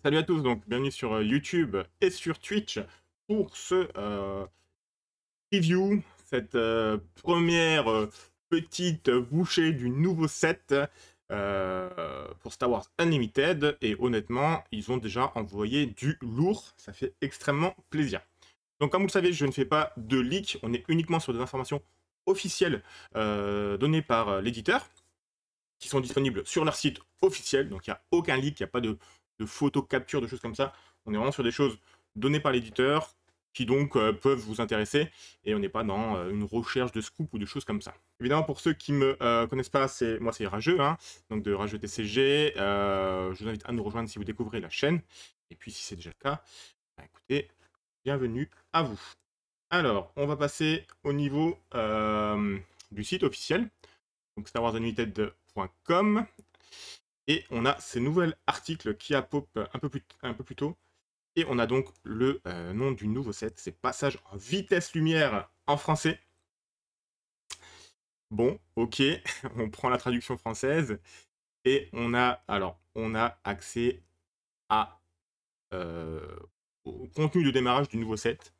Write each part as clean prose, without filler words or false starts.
Salut à tous, donc bienvenue sur YouTube et sur Twitch pour ce preview, cette première petite bouchée du nouveau set pour Star Wars Unlimited. Et honnêtement, ils ont déjà envoyé du lourd, ça fait extrêmement plaisir. Donc comme vous le savez, je ne fais pas de leak, on est uniquement sur des informations officielles données par l'éditeur, qui sont disponibles sur leur site officiel, donc il n'y a aucun leak, il n'y a pas de photos, captures, de choses comme ça. On est vraiment sur des choses données par l'éditeur, qui donc peuvent vous intéresser, et on n'est pas dans une recherche de scoop ou de choses comme ça. Évidemment, pour ceux qui ne me connaissent pas, moi c'est Rageux, hein, donc de Rageux TCG. Je vous invite à nous rejoindre si vous découvrez la chaîne, et puis si c'est déjà le cas, bah, écoutez, bienvenue à vous. Alors, on va passer au niveau du site officiel, donc StarWarsUnlimited.com. Et on a ces nouveaux articles qui a pop un peu plus tôt. Et on a donc le nom du nouveau set, c'est Passage en vitesse lumière en français. Bon, ok, on prend la traduction française. Et on a accès à, au contenu de démarrage du nouveau set.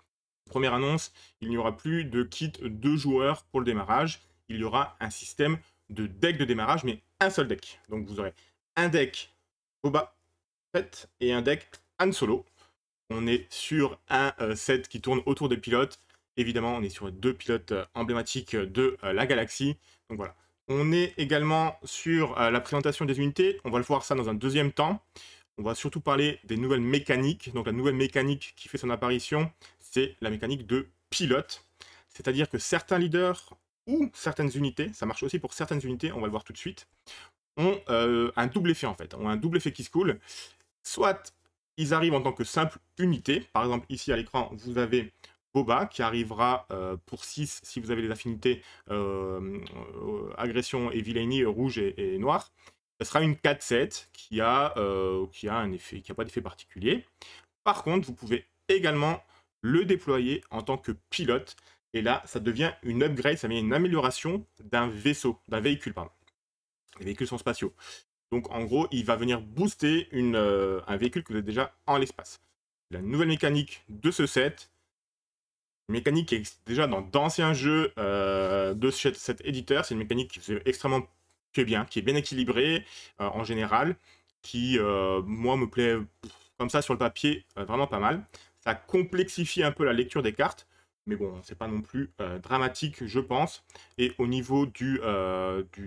Première annonce, il n'y aura plus de kit 2 joueurs pour le démarrage. Il y aura un système de deck de démarrage, mais un seul deck. Donc vous aurez un deck Boba Fett et un deck Han Solo. On est sur un set qui tourne autour des pilotes. Évidemment, on est sur deux pilotes emblématiques de la galaxie. Donc voilà. On est également sur la présentation des unités. On va le voir ça dans un deuxième temps. On va surtout parler des nouvelles mécaniques. Donc la nouvelle mécanique qui fait son apparition, c'est la mécanique de pilote. C'est-à-dire que certains leaders ou certaines unités, ça marche aussi pour certaines unités, on va le voir tout de suite, ont un double effet en fait, ont un double effet qui se coule. Soit ils arrivent en tant que simple unité, par exemple ici à l'écran vous avez Boba qui arrivera pour 6 si vous avez les affinités agression et villainy rouge et noir. Ce sera une 4-7 qui a un effet, qui n'a pas d'effet particulier. Par contre, vous pouvez également le déployer en tant que pilote. Et là, ça devient une upgrade, ça devient une amélioration d'un vaisseau, d'un véhicule, pardon. Les véhicules sont spatiaux. Donc en gros, il va venir booster un véhicule que vous êtes déjà en l'espace. La nouvelle mécanique de ce set, une mécanique qui est déjà dans d'anciens jeux de cet éditeur, c'est une mécanique qui est extrêmement bien, qui est bien équilibrée en général, qui moi me plaît comme ça sur le papier vraiment pas mal. Ça complexifie un peu la lecture des cartes, mais bon, c'est pas non plus dramatique, je pense. Et au niveau du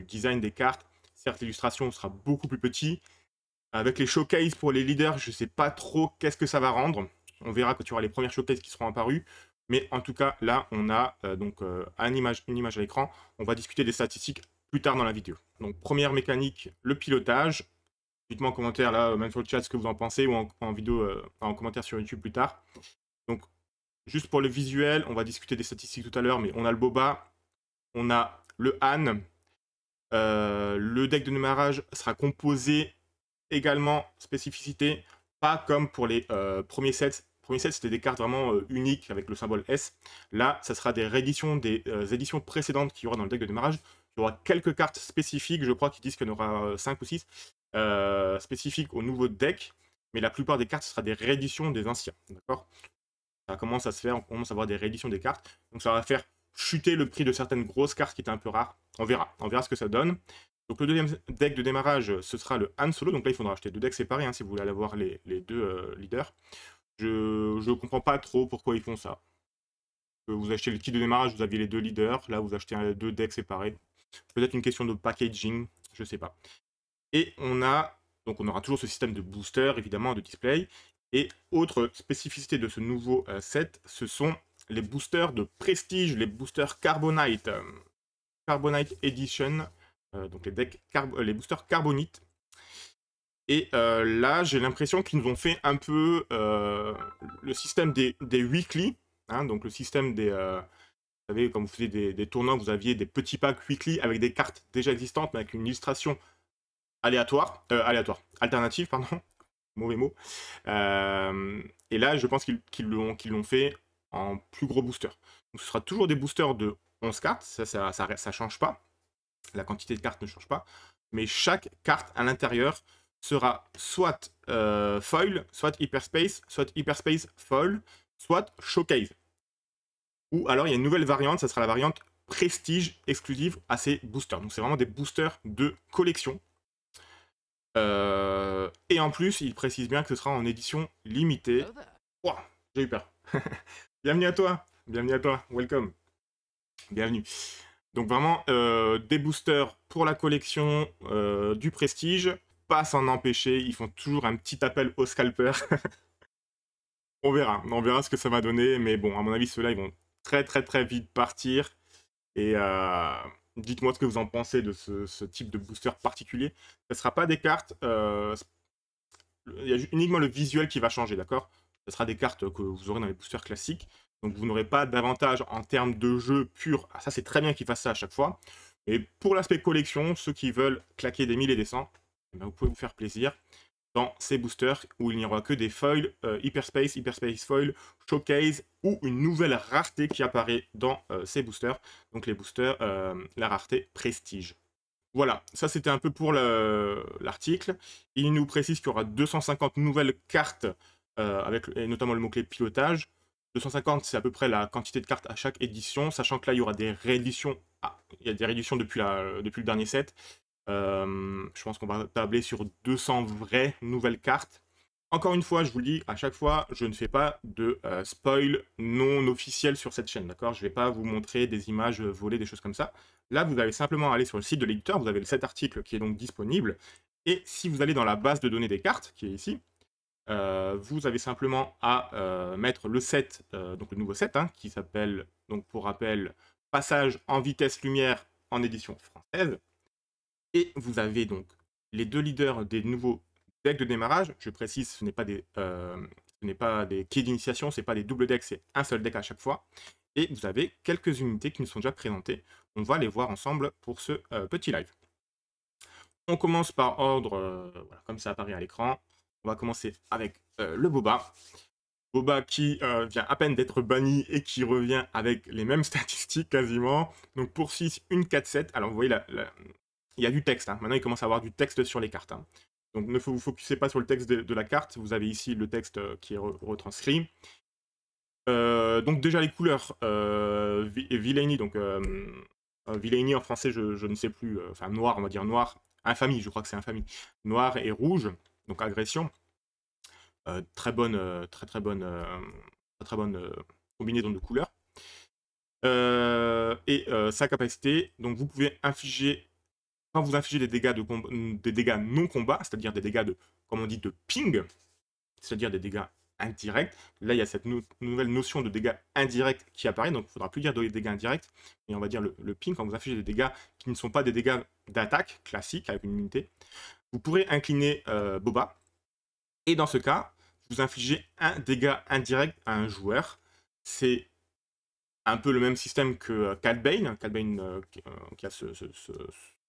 design des cartes, certes, l'illustration sera beaucoup plus petit. Avec les showcases pour les leaders, je sais pas trop qu'est-ce que ça va rendre. On verra quand tu auras les premières showcases qui seront apparues. Mais en tout cas, là, on a une image à l'écran. On va discuter des statistiques plus tard dans la vidéo. Donc, première mécanique, le pilotage. Dites-moi en commentaire, là, même sur le chat, ce que vous en pensez, ou en vidéo, en commentaire sur YouTube plus tard. Donc, juste pour le visuel, on va discuter des statistiques tout à l'heure, mais on a le Boba, on a le Han. Le deck de démarrage sera composé également, spécificité, pas comme pour les premiers sets. Premiers sets, c'était des cartes vraiment uniques avec le symbole S. Là, ça sera des rééditions des éditions précédentes qu'il y aura dans le deck de démarrage. Il y aura quelques cartes spécifiques, je crois qu'ils disent qu'il y en aura 5 ou 6 spécifiques au nouveau deck, mais la plupart des cartes, ce sera des rééditions des anciens. D'accord? Ça commence à se faire, on commence à avoir des rééditions des cartes. Donc ça va faire chuter le prix de certaines grosses cartes qui étaient un peu rares. On verra ce que ça donne. Donc le deuxième deck de démarrage, ce sera le Han Solo. Donc là, il faudra acheter deux decks séparés hein, si vous voulez aller avoir les deux leaders. Je ne comprends pas trop pourquoi ils font ça. Vous achetez le kit de démarrage, vous aviez les deux leaders. Là, vous achetez deux decks séparés. Peut-être une question de packaging, je ne sais pas. Et on aura toujours ce système de booster, évidemment, de display. Et autre spécificité de ce nouveau set, ce sont les boosters de prestige, les boosters Carbonite. Carbonite Edition, donc les boosters Carbonite. Et là, j'ai l'impression qu'ils nous ont fait un peu le système des weekly, hein, donc le système des... vous savez, quand vous faisiez des tournois, vous aviez des petits packs weekly avec des cartes déjà existantes, mais avec une illustration alternative, pardon, mauvais mot. Et là, je pense qu'ils l'ont fait en plus gros booster. Donc ce sera toujours des boosters de 11 cartes, ça change pas. La quantité de cartes ne change pas. Mais chaque carte à l'intérieur sera soit foil, soit hyperspace foil, soit showcase. Ou alors il y a une nouvelle variante, ça sera la variante prestige exclusive à ces boosters. Donc c'est vraiment des boosters de collection. Et en plus, il précise bien que ce sera en édition limitée. Wow, j'ai eu peur. Bienvenue à toi, welcome, bienvenue. Donc vraiment, des boosters pour la collection du prestige, pas s'en empêcher, ils font toujours un petit appel aux scalpers. On verra ce que ça va donner, mais bon, à mon avis, ceux-là, ils vont très vite partir. Et dites-moi ce que vous en pensez de ce type de booster particulier. Ce ne sera pas des cartes, il y a uniquement le visuel qui va changer, d'accord? Ce sera des cartes que vous aurez dans les boosters classiques. Donc vous n'aurez pas d'avantage en termes de jeu pur. Ah, ça, c'est très bien qu'ils fassent ça à chaque fois. Et pour l'aspect collection, ceux qui veulent claquer des 1000 et des 100, eh ben, vous pouvez vous faire plaisir dans ces boosters où il n'y aura que des foils hyperspace foil, showcase ou une nouvelle rareté qui apparaît dans ces boosters. Donc les boosters, la rareté prestige. Voilà, ça c'était un peu pour l'article. Il nous précise qu'il y aura 250 nouvelles cartes, avec et notamment le mot-clé pilotage. 250, c'est à peu près la quantité de cartes à chaque édition, sachant que là, il y aura des rééditions. Ah, il y a des rééditions depuis le dernier set. Je pense qu'on va tabler sur 200 vraies nouvelles cartes. Encore une fois, je vous le dis, à chaque fois, je ne fais pas de spoil non officiel sur cette chaîne, d'accord? Je ne vais pas vous montrer des images volées, des choses comme ça. Là, vous allez simplement aller sur le site de l'éditeur, vous avez cet article qui est donc disponible, et si vous allez dans la base de données des cartes, qui est ici, vous avez simplement à mettre le set, donc le nouveau set, hein, qui s'appelle, donc pour rappel, Passage en vitesse lumière en édition française, et vous avez donc les deux leaders des nouveaux decks de démarrage. Je précise, ce n'est pas des keys d'initiation, ce n'est pas des doubles decks, c'est un seul deck à chaque fois. Et vous avez quelques unités qui nous sont déjà présentées. On va les voir ensemble pour ce petit live. On commence par ordre, voilà, comme ça apparaît à l'écran. On va commencer avec le Boba. Boba qui vient à peine d'être banni et qui revient avec les mêmes statistiques quasiment. Donc pour 6, une 4-7. Alors vous voyez, il y a du texte. Hein. Maintenant, il commence à avoir du texte sur les cartes. Hein. Donc ne vous focussez pas sur le texte de la carte. Vous avez ici le texte qui est retranscrit. Donc déjà les couleurs. Villainy, donc Villainy en français, je ne sais plus. Enfin noir, on va dire noir. Infamie, je crois que c'est infamie. Noir et rouge, donc agression. Très bonne combinaison de couleurs. Et sa capacité, donc vous pouvez infliger, quand vous infligez des dégâts non combat, c'est-à-dire des dégâts de, comme on dit, de ping, c'est-à-dire des dégâts indirects. Là, il y a cette nouvelle notion de dégâts indirects qui apparaît, donc il ne faudra plus dire des dégâts indirects, mais on va dire le ping, quand vous infligez des dégâts qui ne sont pas des dégâts d'attaque classique avec une unité. Vous pourrez incliner Boba, et dans ce cas, vous infligez un dégât indirect à un joueur. C'est un peu le même système que Cad Bane. Cad Bane qui a ce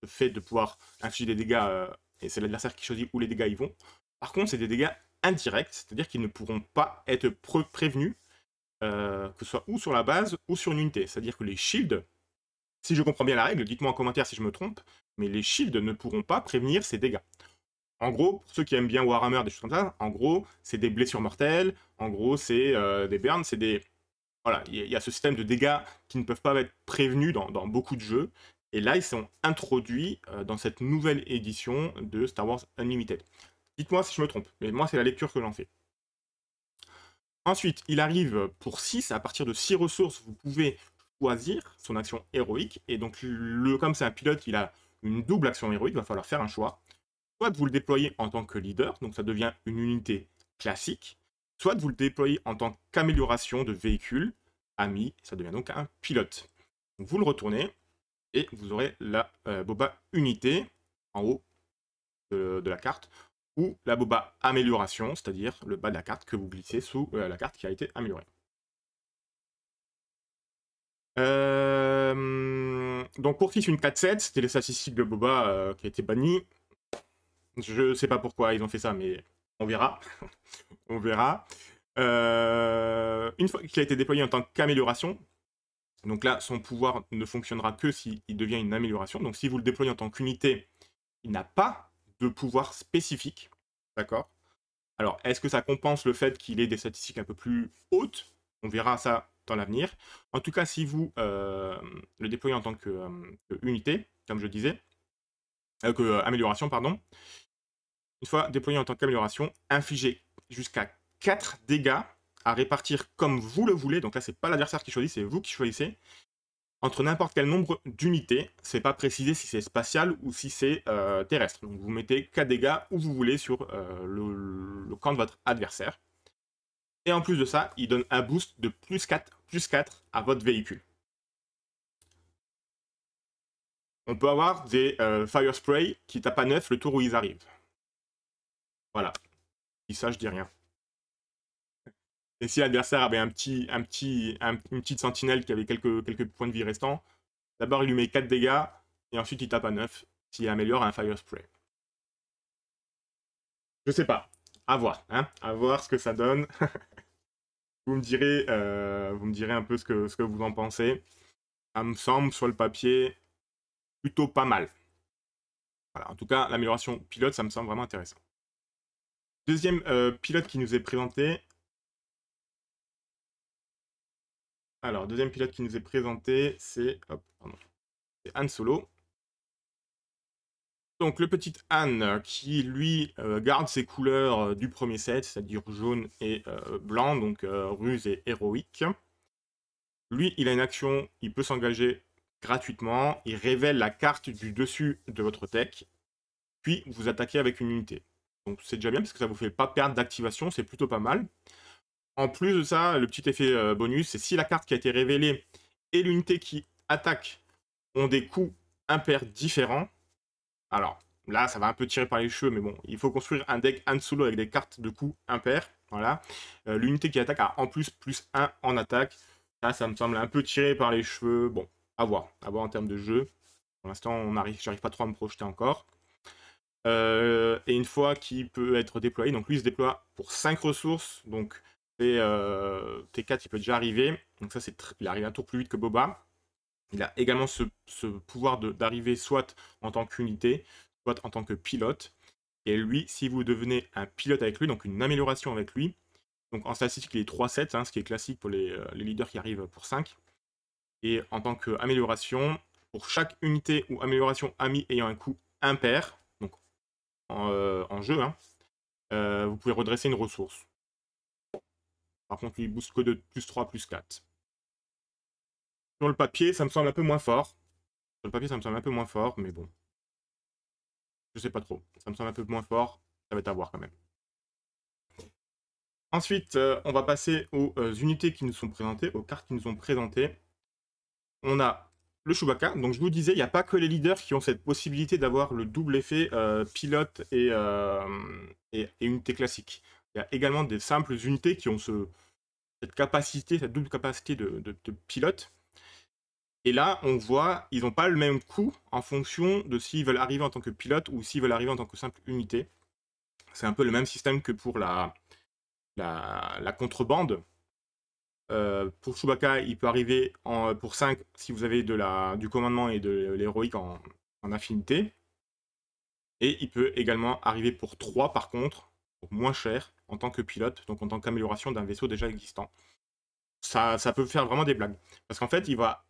fait de pouvoir infliger des dégâts, et c'est l'adversaire qui choisit où les dégâts y vont. Par contre, c'est des dégâts indirects, c'est-à-dire qu'ils ne pourront pas être prévenus, que ce soit ou sur la base ou sur une unité. C'est-à-dire que les shields, si je comprends bien la règle, dites-moi en commentaire si je me trompe, mais les shields ne pourront pas prévenir ces dégâts. En gros, pour ceux qui aiment bien Warhammer, des choses comme ça, en gros, c'est des blessures mortelles, en gros, c'est des burns, c'est des... Voilà, il y a ce système de dégâts qui ne peuvent pas être prévenus dans beaucoup de jeux, et là, ils sont introduits dans cette nouvelle édition de Star Wars Unlimited. Dites-moi si je me trompe, mais moi, c'est la lecture que j'en fais. Ensuite, il arrive pour 6, à partir de 6 ressources, vous pouvez choisir son action héroïque, et donc, comme c'est un pilote, il a une double action héroïque, il va falloir faire un choix. Soit vous le déployez en tant que leader, donc ça devient une unité classique, soit vous le déployez en tant qu'amélioration de véhicule, ami, ça devient donc un pilote. Donc vous le retournez, et vous aurez la Boba unité en haut de la carte, ou la Boba amélioration, c'est-à-dire le bas de la carte que vous glissez sous la carte qui a été améliorée. Donc pour 6, une 4-7, c'était les statistiques de Boba qui a été banni. Je sais pas pourquoi ils ont fait ça, mais on verra. On verra. Une fois qu'il a été déployé en tant qu'amélioration, donc là, son pouvoir ne fonctionnera que s'il devient une amélioration. Donc si vous le déployez en tant qu'unité, il n'a pas de pouvoirs spécifiques. D'accord? Alors, est-ce que ça compense le fait qu'il ait des statistiques un peu plus hautes? On verra ça dans l'avenir. En tout cas, si vous le déployez en tant que unité, comme je disais, amélioration, pardon, une fois déployé en tant qu'amélioration, infligez jusqu'à 4 dégâts à répartir comme vous le voulez. Donc là, c'est pas l'adversaire qui choisit, c'est vous qui choisissez. Entre n'importe quel nombre d'unités, c'est pas précisé si c'est spatial ou si c'est terrestre. Donc vous mettez 4 dégâts où vous voulez sur le camp de votre adversaire. Et en plus de ça, il donne un boost de plus 4 à votre véhicule. On peut avoir des Fire Spray qui tapent à 9 le tour où ils arrivent. Voilà. Et ça, je dis rien. Et si l'adversaire avait une petite sentinelle qui avait quelques points de vie restants, d'abord il lui met 4 dégâts, et ensuite il tape à 9 s'il améliore un Fire Spray. Je sais pas. À voir, hein. À voir ce que ça donne. Vous me direz un peu ce que vous en pensez. Ça me semble, sur le papier, plutôt pas mal. Voilà, en tout cas, l'amélioration pilote, ça me semble vraiment intéressant. Deuxième pilote qui nous est présenté. Alors, deuxième pilote qui nous est présenté, c'est Han Solo. Donc, le petit Han qui, lui, garde ses couleurs du premier set, c'est-à-dire jaune et blanc, donc ruse et héroïque. Lui, il a une action, il peut s'engager gratuitement, il révèle la carte du dessus de votre deck, puis vous attaquez avec une unité. Donc c'est déjà bien parce que ça vous fait pas perdre d'activation, c'est plutôt pas mal. En plus de ça, le petit effet bonus, c'est si la carte qui a été révélée et l'unité qui attaque ont des coups impairs différents. Alors là, ça va un peu tirer par les cheveux, mais bon, il faut construire un deck Han Solo avec des cartes de coups impairs. Voilà. L'unité qui attaque a en plus +1 en attaque. Là, ça me semble un peu tiré par les cheveux. Bon, à voir en termes de jeu. Pour l'instant, j'arrive pas trop à me projeter encore. Et une fois qu'il peut être déployé, donc lui il se déploie pour 5 ressources, donc T4 il peut déjà arriver, donc ça il arrive un tour plus vite que Boba. Il a également ce pouvoir d'arriver soit en tant qu'unité, soit en tant que pilote. Et lui, si vous devenez un pilote avec lui, donc une amélioration avec lui, donc en statistique il est 3-7, hein, ce qui est classique pour les leaders qui arrivent pour 5. Et en tant qu'amélioration, pour chaque unité ou amélioration ami ayant un coût impair, donc en jeu, hein, vous pouvez redresser une ressource. Par contre, il booste que de +3, +4. Sur le papier, ça me semble un peu moins fort. Sur le papier, ça me semble un peu moins fort, mais bon. Je sais pas trop. Ça me semble un peu moins fort. Ça va être à voir quand même. Ensuite, on va passer aux unités qui nous sont présentées, aux cartes qui nous sont présentées. On a le Chewbacca. Donc je vous disais, il n'y a pas que les leaders qui ont cette possibilité d'avoir le double effet pilote et unité classique. Il y a également des simples unités qui ont cette double capacité de pilote. Et là, on voit, ils n'ont pas le même coût en fonction de s'ils veulent arriver en tant que pilote ou s'ils veulent arriver en tant que simple unité. C'est un peu le même système que pour la contrebande. Pour Chewbacca, il peut arriver pour 5 si vous avez du commandement et de l'héroïque en affinité. Et il peut également arriver pour 3 par contre, pour moins cher, en tant que pilote, donc en tant qu'amélioration d'un vaisseau déjà existant. Ça peut faire vraiment des blagues. Parce qu'en fait, il va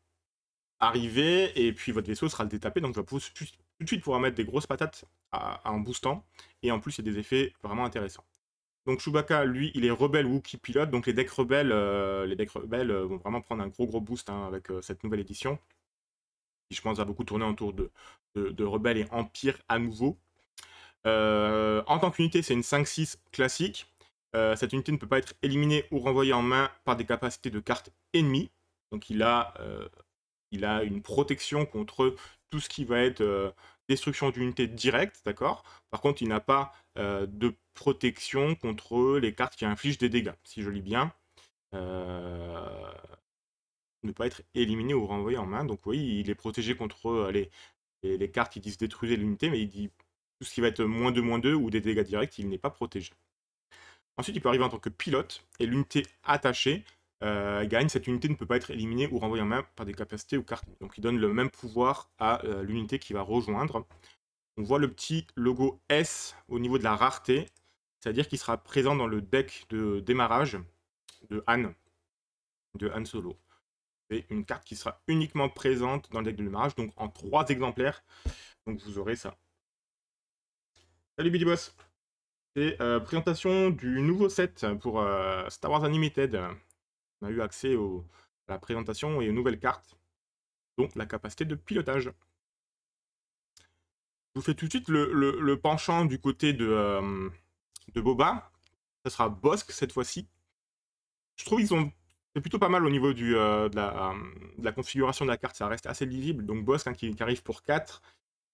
arriver et puis votre vaisseau sera le détapé, donc je vais tout de suite pouvoir mettre des grosses patates en boostant. Et en plus, il y a des effets vraiment intéressants. Donc Chewbacca, lui, il est rebelle Wookiee pilote, donc les decks rebelles vont vraiment prendre un gros boost hein, avec cette nouvelle édition. Qui, je pense, va beaucoup tourner autour de rebelles et empire à nouveau. En tant qu'unité, c'est une 5-6 classique. Cette unité ne peut pas être éliminée ou renvoyée en main par des capacités de cartes ennemies. Donc il a une protection contre tout ce qui va être destruction d'unité directe, d'accord. Par contre, il n'a pas de protection contre les cartes qui infligent des dégâts, si je lis bien. Ne pas être éliminé ou renvoyé en main. Donc oui, il est protégé contre les cartes qui disent détruire l'unité, mais il dit tout ce qui va être -2/-2 ou des dégâts directs, il n'est pas protégé. Ensuite, il peut arriver en tant que pilote, et l'unité attachée gagne. Cette unité ne peut pas être éliminée ou renvoyée en main par des capacités ou cartes. Donc il donne le même pouvoir à l'unité qui va rejoindre. on voit le petit logo S au niveau de la rareté, c'est-à-dire qu'il sera présent dans le deck de démarrage de Han Solo. C'est une carte qui sera uniquement présente dans le deck de démarrage, donc en 3 exemplaires. Donc vous aurez ça. Salut Billy Boss. C'est présentation du nouveau set pour Star Wars Unlimited. On a eu accès à la présentation et aux nouvelles cartes, dont la capacité de pilotage. Je vous fais tout de suite le penchant du côté de Boba. Ça sera Bossk cette fois-ci. Je trouve qu'ils ont c'est plutôt pas mal au niveau de la configuration de la carte, ça reste assez lisible. Donc Bossk hein, qui arrive pour 4,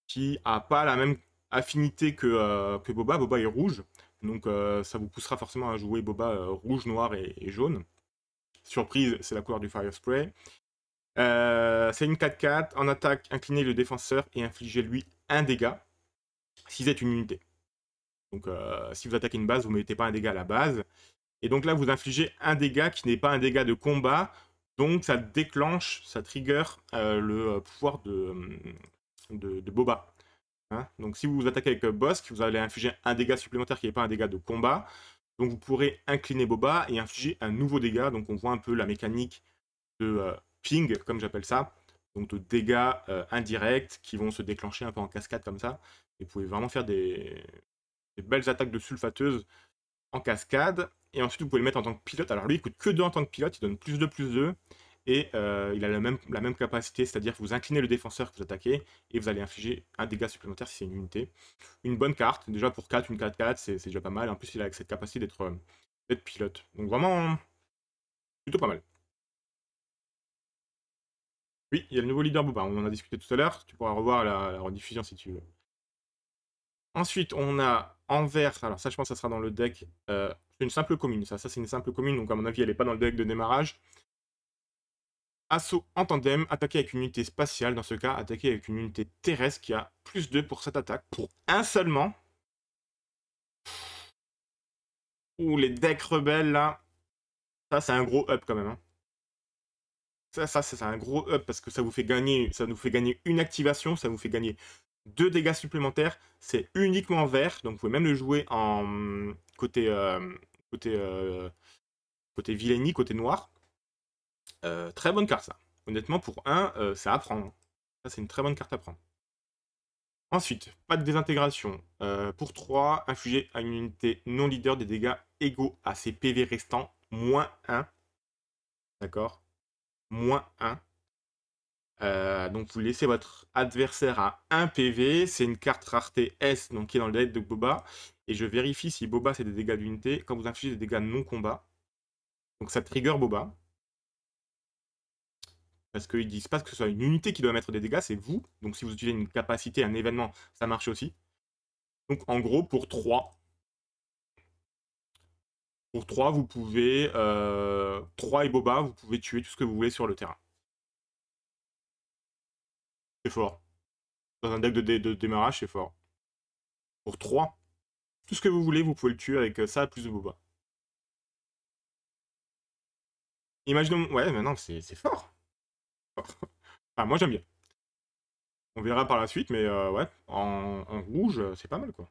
qui a pas la même affinité que Boba. Boba est rouge, donc ça vous poussera forcément à jouer Boba rouge, noir et jaune. Surprise, c'est la couleur du Fire Spray. C'est une 4-4, en attaque, inclinez le défenseur et infligez-lui un dégât si vous êtes une unité. Donc si vous attaquez une base, vous ne mettez pas un dégât à la base. Et donc là, vous infligez un dégât qui n'est pas un dégât de combat. Donc ça déclenche, ça trigger le pouvoir de Boba. Hein, donc si vous attaquez avec Bossk, vous allez infliger un dégât supplémentaire qui n'est pas un dégât de combat. Donc vous pourrez incliner Boba et infliger un nouveau dégât. Donc on voit un peu la mécanique de ping, comme j'appelle ça. Donc de dégâts indirects qui vont se déclencher un peu en cascade comme ça. Et vous pouvez vraiment faire des belles attaques de sulfateuse en cascade. Et ensuite, vous pouvez le mettre en tant que pilote. Alors lui, il coûte que 2 en tant que pilote. Il donne plus 2. Et il a la même capacité, c'est-à-dire que vous inclinez le défenseur que vous attaquez et vous allez infliger un dégât supplémentaire si c'est une unité. Une bonne carte. Déjà pour 4, une 4-4, c'est déjà pas mal. En plus, il a cette capacité d'être pilote. Donc vraiment, plutôt pas mal. Oui, il y a le nouveau leader Boba. On en a discuté tout à l'heure. Tu pourras revoir la rediffusion si tu veux. Ensuite, on a en vert, alors ça je pense que ça sera dans le deck, c'est une simple commune, ça c'est une simple commune, donc à mon avis elle n'est pas dans le deck de démarrage. Assaut en tandem, attaquer avec une unité spatiale, dans ce cas attaquer avec une unité terrestre qui a plus 2 pour cette attaque, pour un seulement. Ouh, les decks rebelles là, ça c'est un gros up quand même. Hein. Ça c'est un gros up parce que ça nous fait gagner une activation, ça vous fait gagner 2 dégâts supplémentaires, c'est uniquement vert, donc vous pouvez même le jouer en côté vilainy, côté noir. Très bonne carte ça. Honnêtement pour 1, ça à prendre. Ça c'est une très bonne carte à prendre. Ensuite, pas de désintégration. Pour 3, infliger à une unité non leader des dégâts égaux à ses PV restants, moins 1. D'accord, moins 1. Donc vous laissez votre adversaire à 1 PV, c'est une carte rareté S, donc qui est dans le deck de Boba, et je vérifie si Boba c'est des dégâts d'unité, quand vous infligez des dégâts non combat, donc ça trigger Boba, parce qu'ils disent pas que ce soit une unité qui doit mettre des dégâts, c'est vous, donc si vous utilisez une capacité, un événement, ça marche aussi. Donc en gros, pour 3, vous pouvez, 3 et Boba, vous pouvez tuer tout ce que vous voulez sur le terrain. C'est fort. Dans un deck de démarrage, c'est fort. Pour 3, tout ce que vous voulez, vous pouvez le tuer avec ça plus de Boba. Imaginons... Ouais, mais non, c'est fort. Enfin, moi, j'aime bien. On verra par la suite, mais ouais, en rouge, c'est pas mal, quoi.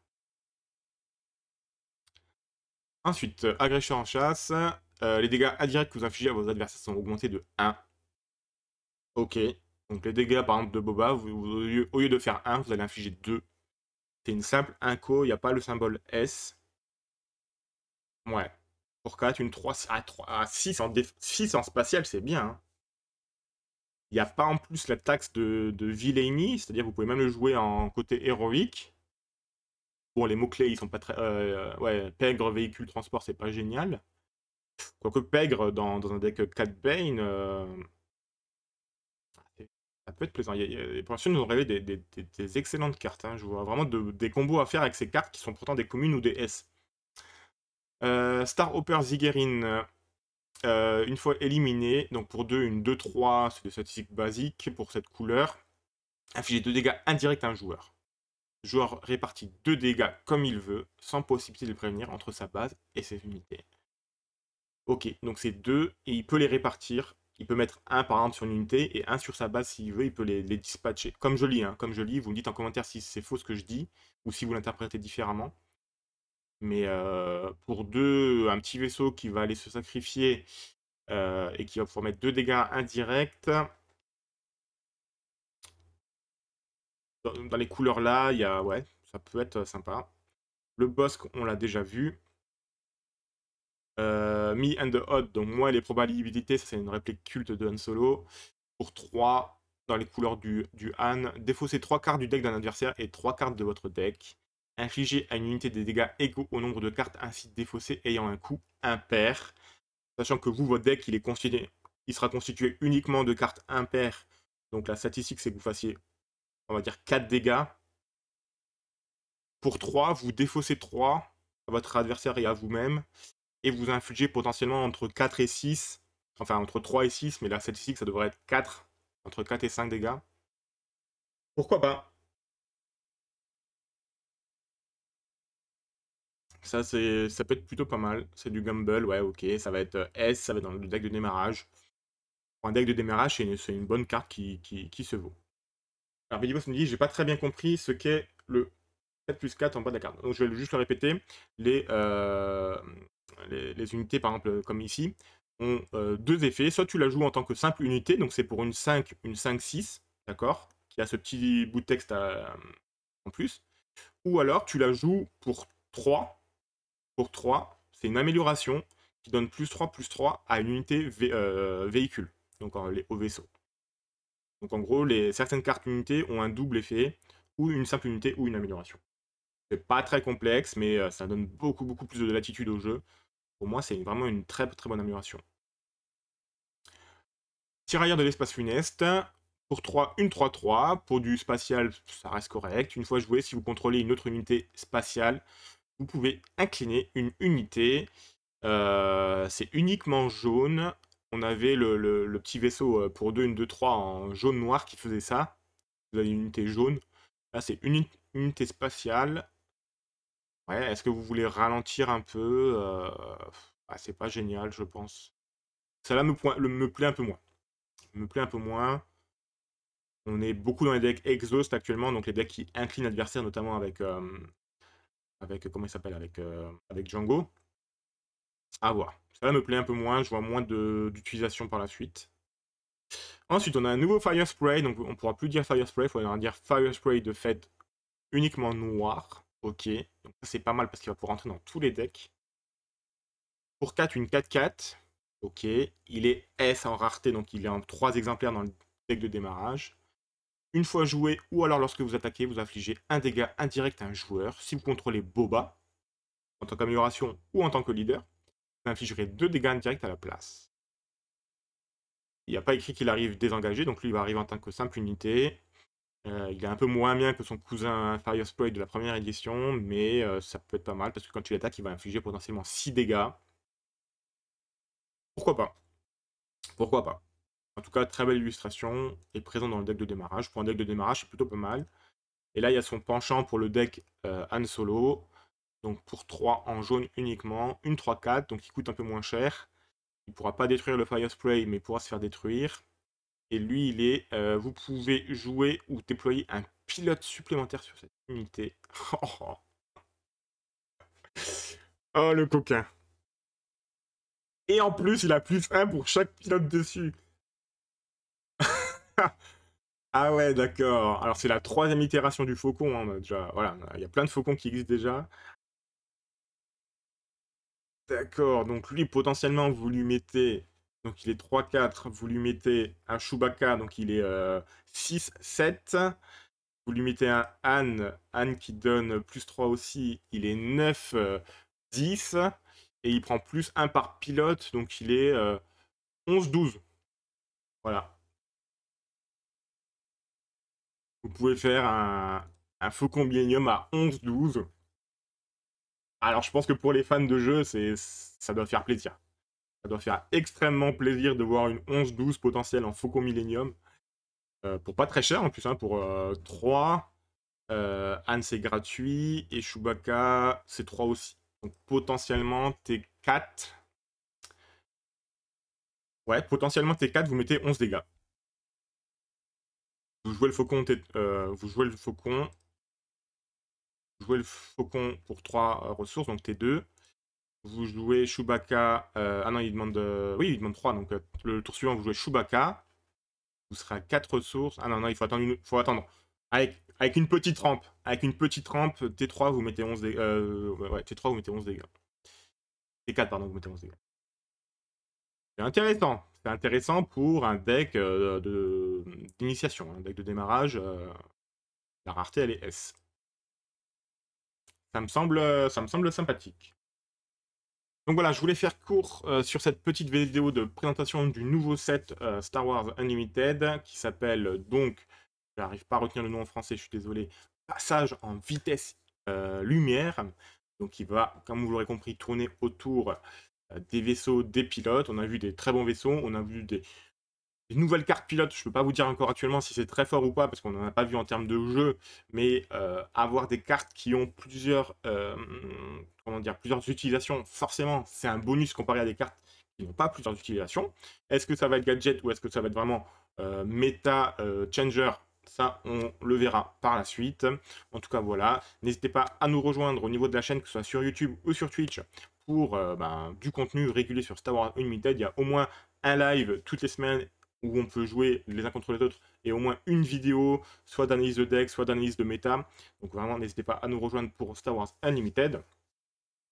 Ensuite, agresseur en chasse. Les dégâts indirects que vous infligez à vos adversaires sont augmentés de 1. Ok. Donc les dégâts, par exemple, de Boba, au lieu de faire 1, vous allez infliger 2. C'est une simple inco, il n'y a pas le symbole S. Ouais. Pour 4, une 3, 6 en spatial, c'est bien. Hein. Il n'y a pas en plus la taxe de villainy, c'est-à-dire que vous pouvez même le jouer en côté héroïque. Bon, les mots-clés, ils sont pas très... ouais, pègre, véhicule, transport, c'est pas génial. Quoique pègre, dans un deck 4 Bane, ça peut être plaisant. Pour l'instant, ils nous ont révélé des excellentes cartes. Hein. Je vois vraiment des combos à faire avec ces cartes qui sont pourtant des communes ou des S. Star Hopper Zigerin, une fois éliminé, donc pour 2, une 2-3, c'est des statistiques basiques pour cette couleur. Infliger 2 dégâts indirects à un joueur. Le joueur répartit 2 dégâts comme il veut, sans possibilité de le prévenir entre sa base et ses unités. Ok, donc c'est 2, et il peut les répartir Il peut mettre un par exemple sur une unité et un sur sa base s'il veut, il peut les dispatcher. Comme je lis, hein, comme je lis, vous me dites en commentaire si c'est faux ce que je dis ou si vous l'interprétez différemment. Mais pour un petit vaisseau qui va aller se sacrifier et qui va pouvoir mettre 2 dégâts indirects, dans les couleurs là, ouais, ça peut être sympa. Le boss, on l'a déjà vu. Me and the Odd, donc moi et les probabilités, ça c'est une réplique culte de Han Solo. Pour 3, dans les couleurs du Han, défaussez 3 cartes du deck d'un adversaire et 3 cartes de votre deck. Infligez à une unité des dégâts égaux au nombre de cartes ainsi défaussées ayant un coût impair. Sachant que vous, votre deck, il sera constitué uniquement de cartes impaires. Donc la statistique, c'est que vous fassiez, on va dire, 4 dégâts. Pour 3, vous défaussez 3 à votre adversaire et à vous-même. Et vous infligez potentiellement entre 4 et 6. Enfin, entre 3 et 6, mais la statistique, ça devrait être 4. Entre 4 et 5 dégâts. Pourquoi pas? Ça peut être plutôt pas mal. C'est du gamble, ouais, ok. Ça va être S, ça va être dans le deck de démarrage. Pour un deck de démarrage, c'est une bonne carte qui se vaut. Alors, Billboss me dit, j'ai pas très bien compris ce qu'est le 4 plus 4 en bas de la carte. Donc, je vais juste le répéter. Les unités, par exemple, comme ici, ont 2 effets. Soit tu la joues en tant que simple unité, donc c'est pour une 5-6, d'accord, qui a ce petit bout de texte en plus. Ou alors tu la joues pour 3. Pour 3, c'est une amélioration qui donne +3/+3 à une unité véhicule, donc au vaisseau. Donc en gros, certaines cartes unités ont un double effet, ou une simple unité, ou une amélioration. C'est pas très complexe, mais ça donne beaucoup, beaucoup plus de latitude au jeu. Pour moi, c'est vraiment une très, très bonne amélioration. Tirailleur de l'espace funeste. Pour 3, une 3-3. Pour du spatial, ça reste correct. Une fois joué, si vous contrôlez une autre unité spatiale, vous pouvez incliner une unité. C'est uniquement jaune. On avait le petit vaisseau pour 2, une 2-3 en jaune-noir qui faisait ça. Vous avez une unité jaune. Là, c'est une unité spatiale. Ouais, est-ce que vous voulez ralentir un peu c'est pas génial, je pense. Ça là me plaît un peu moins. Me plaît un peu moins. On est beaucoup dans les decks exhaust actuellement, donc les decks qui inclinent l'adversaire, notamment avec comment il s'appelle, avec Django. À voir. Ça là me plaît un peu moins, je vois moins d'utilisation par la suite. Ensuite, on a un nouveau Fire Spray, donc on pourra plus dire Fire Spray, il faudra dire Fire Spray de fait uniquement noir. Ok, donc ça c'est pas mal parce qu'il va pouvoir rentrer dans tous les decks. Pour 4, une 4-4. Ok, il est S en rareté, donc il est en 3 exemplaires dans le deck de démarrage. Une fois joué, ou alors lorsque vous attaquez, vous infligez un dégât indirect à un joueur. Si vous contrôlez Boba, en tant qu'amélioration ou en tant que leader, vous infligerez 2 dégâts indirects à la place. Il n'y a pas écrit qu'il arrive désengagé, donc lui il va arriver en tant que simple unité. Il est un peu moins bien que son cousin Fire Spray de la première édition, mais ça peut être pas mal parce que quand tu l'attaques, il va infliger potentiellement 6 dégâts. Pourquoi pas? Pourquoi pas? En tout cas, très belle illustration, est présent dans le deck de démarrage. Pour un deck de démarrage, c'est plutôt pas mal. Et là, il y a son penchant pour le deck Han Solo. Donc pour 3 en jaune uniquement, une 3-4, donc il coûte un peu moins cher. Il ne pourra pas détruire le Fire Spray, mais il pourra se faire détruire. Et lui, vous pouvez jouer ou déployer un pilote supplémentaire sur cette unité. Oh, le coquin. Et en plus, il a +1 pour chaque pilote dessus. Ah ouais, d'accord. Alors c'est la 3e itération du faucon, hein, déjà. Voilà, il y a plein de faucons qui existent déjà. D'accord, donc lui, potentiellement, vous lui mettez... Donc il est 3-4, vous lui mettez un Chewbacca, donc il est 6-7. Vous lui mettez un Han qui donne +3 aussi, il est 9-10. Et il prend +1 par pilote, donc il est 11-12. Voilà. Vous pouvez faire un Faucon Millennium à 11-12. Alors je pense que pour les fans de jeu, ça doit faire plaisir. Ça doit faire extrêmement plaisir de voir une 11-12 potentielle en Faucon Millennium. Pour pas très cher en plus, hein, pour 3. Han c'est gratuit. Et Chewbacca c'est 3 aussi. Donc potentiellement t'es 4. Ouais, potentiellement T4, vous mettez 11 dégâts. Vous jouez le faucon, vous jouez le faucon. Vous jouez le faucon pour 3 ressources, donc T2. Vous jouez Chewbacca. Ah non, il demande. Oui, il demande 3. Donc le tour suivant, vous jouez Chewbacca. Vous serez à 4 ressources. Ah non, non, il faut attendre. Faut attendre. Avec une petite rampe. Avec une petite rampe, T3, vous mettez 11 dégâts. Ouais, T3, vous mettez 11 dégâts. T4, pardon, vous mettez 11 dégâts. C'est intéressant. C'est intéressant pour un deck d'initiation, un deck de démarrage. La rareté, elle est S. Ça me semble sympathique. Donc voilà, je voulais faire court sur cette petite vidéo de présentation du nouveau set Star Wars Unlimited qui s'appelle donc, je n'arrive pas à retenir le nom en français, je suis désolé, Passage en vitesse lumière. Donc il va, comme vous l'aurez compris, tourner autour des vaisseaux, des pilotes. On a vu des très bons vaisseaux, on a vu des nouvelles cartes pilotes. Je ne peux pas vous dire encore actuellement si c'est très fort ou pas parce qu'on n'en a pas vu en termes de jeu, mais avoir des cartes qui ont comment dire, plusieurs utilisations, forcément, c'est un bonus comparé à des cartes qui n'ont pas plusieurs utilisations. Est-ce que ça va être gadget ou est-ce que ça va être vraiment méta changer? Ça, on le verra par la suite. En tout cas, voilà. N'hésitez pas à nous rejoindre au niveau de la chaîne, que ce soit sur YouTube ou sur Twitch, pour du contenu régulier sur Star Wars Unlimited. Il y a au moins un live toutes les semaines où on peut jouer les uns contre les autres, et au moins une vidéo, soit d'analyse de deck, soit d'analyse de méta. Donc vraiment, n'hésitez pas à nous rejoindre pour Star Wars Unlimited.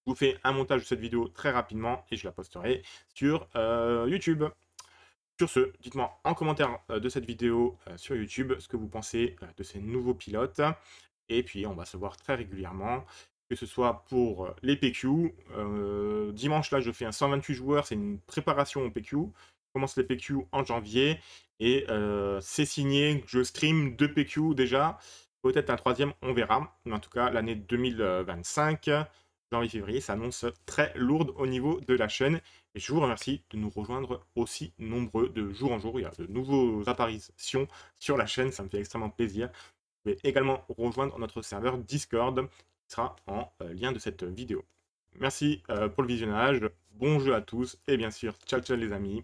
Je vous fais un montage de cette vidéo très rapidement et je la posterai sur YouTube. Sur ce, dites-moi en commentaire de cette vidéo sur YouTube ce que vous pensez de ces nouveaux pilotes. Et puis, on va se voir très régulièrement, que ce soit pour les PQ. Dimanche, là, je fais un 128 joueurs, c'est une préparation au PQ. Je commence les PQ en janvier. Et c'est signé, je stream 2 PQ déjà. Peut-être un troisième, on verra. Mais en tout cas, l'année 2025, janvier-février, s'annonce très lourde au niveau de la chaîne. Et je vous remercie de nous rejoindre aussi nombreux de jour en jour. Il y a de nouvelles apparitions sur la chaîne, ça me fait extrêmement plaisir. Vous pouvez également rejoindre notre serveur Discord, qui sera en lien de cette vidéo. Merci pour le visionnage, bon jeu à tous, et bien sûr, ciao ciao les amis.